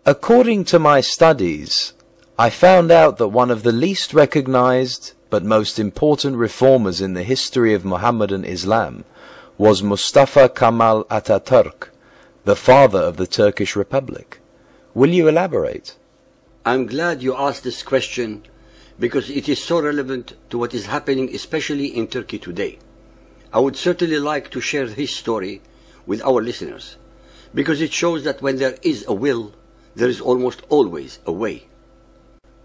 According to my studies, I found out that one of the least recognized but most important reformers in the history of Mohammedan Islam was Mustafa Kamal AtaTurk, the father of the Turkish Republic. Will you elaborate? I'm glad you asked this question because it is so relevant to what is happening especially in Turkey today. I would certainly like to share his story with our listeners because it shows that when there is a will, there is almost always a way.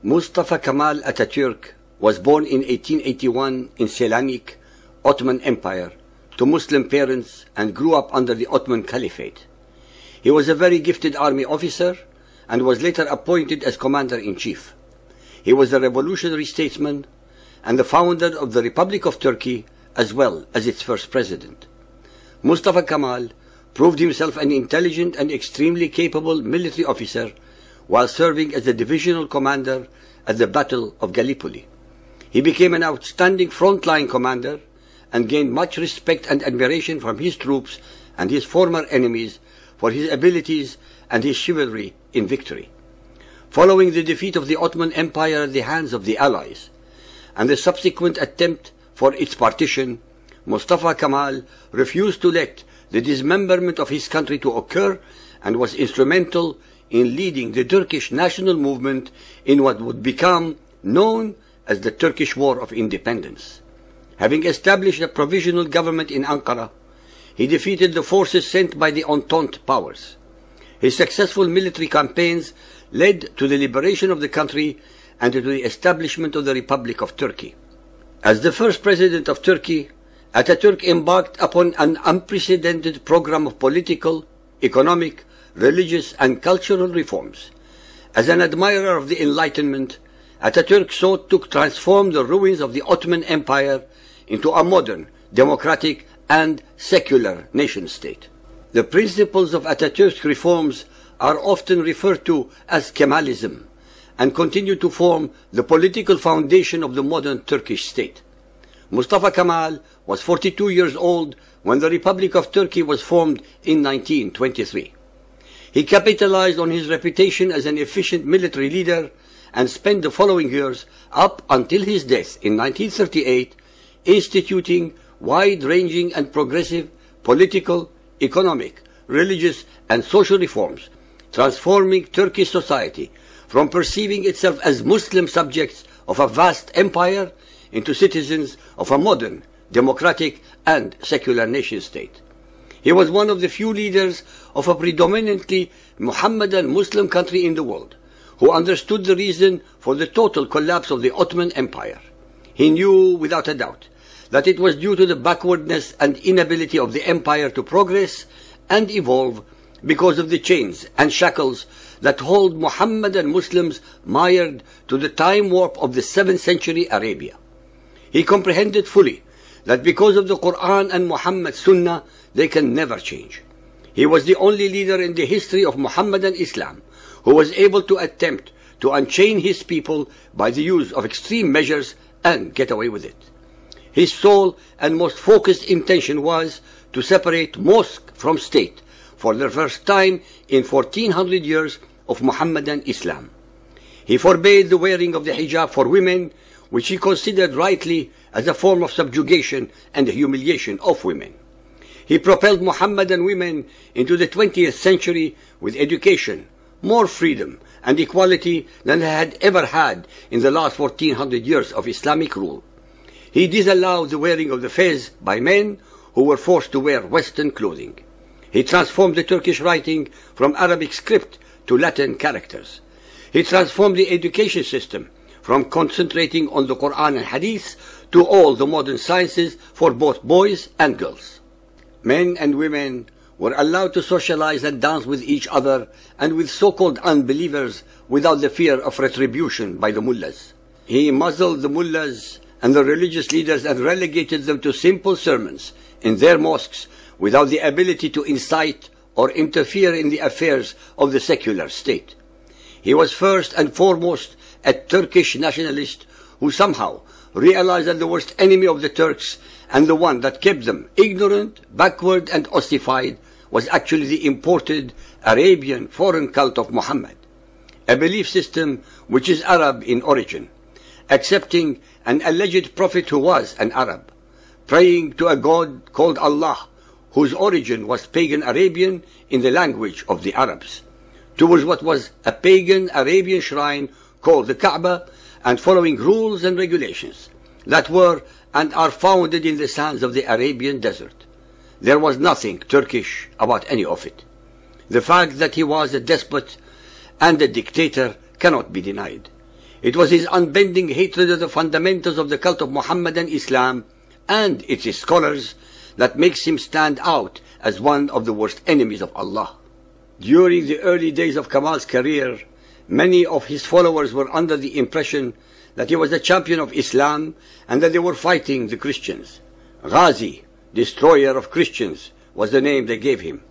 Mustafa Kamal AtaTurk was born in 1881 in Selanik, Ottoman Empire, to Muslim parents and grew up under the Ottoman Caliphate. He was a very gifted army officer and was later appointed as commander-in-chief. He was a revolutionary statesman and the founder of the Republic of Turkey as well as its first president. Mustafa Kamal proved himself an intelligent and extremely capable military officer while serving as the divisional commander at the Battle of Gallipoli. He became an outstanding frontline commander and gained much respect and admiration from his troops and his former enemies for his abilities and his chivalry in victory. Following the defeat of the Ottoman Empire at the hands of the Allies and the subsequent attempt for its partition, Mustafa Kamal refused to let the dismemberment of his country to occur and was instrumental in leading the Turkish national movement in what would become known as the Turkish War of Independence. Having established a provisional government in Ankara, he defeated the forces sent by the Entente powers. His successful military campaigns led to the liberation of the country and to the establishment of the Republic of Turkey. As the first president of Turkey, Ataturk embarked upon an unprecedented program of political, economic, religious and cultural reforms. As an admirer of the Enlightenment, Ataturk sought to transform the ruins of the Ottoman Empire into a modern, democratic and secular nation-state. The principles of Ataturk's reforms are often referred to as Kemalism and continue to form the political foundation of the modern Turkish state. Mustafa Kamal was 42 years old when the Republic of Turkey was formed in 1923. He capitalized on his reputation as an efficient military leader and spent the following years, up until his death in 1938, instituting wide-ranging and progressive political, economic, religious and social reforms, transforming Turkish society from perceiving itself as Muslim subjects of a vast empire into citizens of a modern, democratic and secular nation-state. He was one of the few leaders of a predominantly Mohammedan Muslim country in the world who understood the reason for the total collapse of the Ottoman Empire. He knew without a doubt that it was due to the backwardness and inability of the empire to progress and evolve because of the chains and shackles that hold Mohammedan Muslims mired to the time warp of the 7th century Arabia. He comprehended fully that because of the Quran and Muhammad's Sunnah, they can never change. He was the only leader in the history of Mohammedan Islam who was able to attempt to unchain his people by the use of extreme measures and get away with it. His sole and most focused intention was to separate mosque from state for the first time in 1400 years of Mohammedan Islam. He forbade the wearing of the hijab for women, which he considered rightly as a form of subjugation and humiliation of women. He propelled Mohammedan women into the 20th century with education, more freedom and equality than they had ever had in the last 1400 years of Islamic rule. He disallowed the wearing of the fez by men who were forced to wear Western clothing. He transformed the Turkish writing from Arabic script to Latin characters. He transformed the education system from concentrating on the Quran and Hadith to all the modern sciences for both boys and girls. Men and women were allowed to socialize and dance with each other and with so-called unbelievers without the fear of retribution by the mullahs. He muzzled the mullahs and the religious leaders and relegated them to simple sermons in their mosques without the ability to incite or interfere in the affairs of the secular state. He was first and foremost a Turkish nationalist who somehow realized that the worst enemy of the Turks and the one that kept them ignorant, backward and ossified was actually the imported Arabian foreign cult of Muhammad. a belief system which is Arab in origin, accepting an alleged prophet who was an Arab, praying to a god called Allah, whose origin was pagan Arabian in the language of the Arabs, towards what was a pagan Arabian shrine called the Kaaba, and following rules and regulations that were and are founded in the sands of the Arabian desert. There was nothing Turkish about any of it. The fact that he was a despot and a dictator cannot be denied. It was his unbending hatred of the fundamentals of the cult of Muhammadan Islam and its scholars that makes him stand out as one of the worst enemies of Allah. During the early days of Kamal's career, many of his followers were under the impression that he was a champion of Islam and that they were fighting the Christians. Ghazi, destroyer of Christians, was the name they gave him.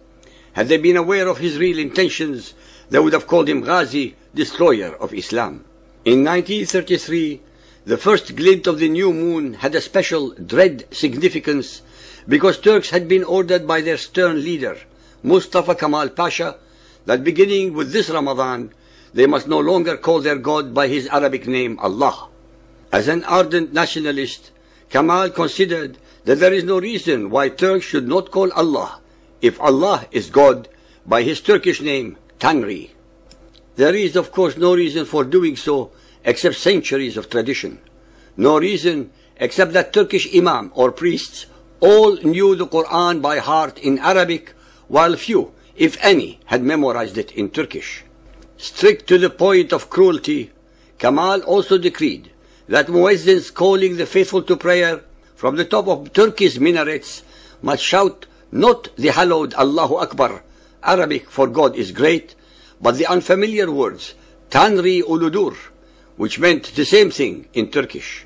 Had they been aware of his real intentions, they would have called him Ghazi, destroyer of Islam. In 1933, the first glint of the new moon had a special dread significance because Turks had been ordered by their stern leader, Mustafa Kemal Pasha, that beginning with this Ramadan, they must no longer call their God by his Arabic name Allah. As an ardent nationalist, Kemal considered that there is no reason why Turks should not call Allah, if Allah is God, by his Turkish name, Tanri. There is, of course, no reason for doing so except centuries of tradition. No reason except that Turkish imam or priests all knew the Quran by heart in Arabic, while few, if any, had memorized it in Turkish. Strict to the point of cruelty, Kemal also decreed that muezzins calling the faithful to prayer from the top of Turkey's minarets must shout not the hallowed Allahu Akbar, Arabic for God is great, but the unfamiliar words Tanri Uludur, which meant the same thing in Turkish.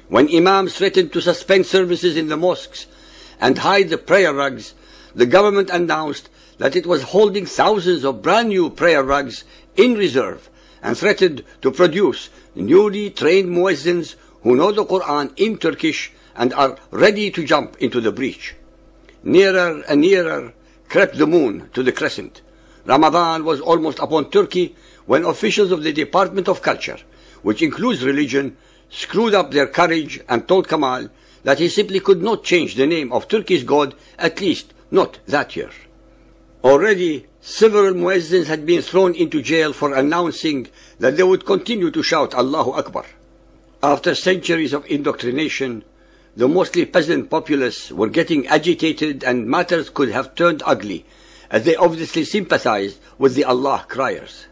When imams threatened to suspend services in the mosques and hide the prayer rugs, the government announced that it was holding thousands of brand new prayer rugs in reserve and threatened to produce newly trained muezzins who know the Quran in Turkish and are ready to jump into the breach. Nearer and nearer crept the moon to the crescent. Ramadan was almost upon Turkey when officials of the Department of Culture, which includes religion, screwed up their courage and told Kemal that he simply could not change the name of Turkey's God, at least not that year. Already, several muezzins had been thrown into jail for announcing that they would continue to shout Allahu Akbar. After centuries of indoctrination, the mostly peasant populace were getting agitated and matters could have turned ugly, as they obviously sympathized with the Allah criers.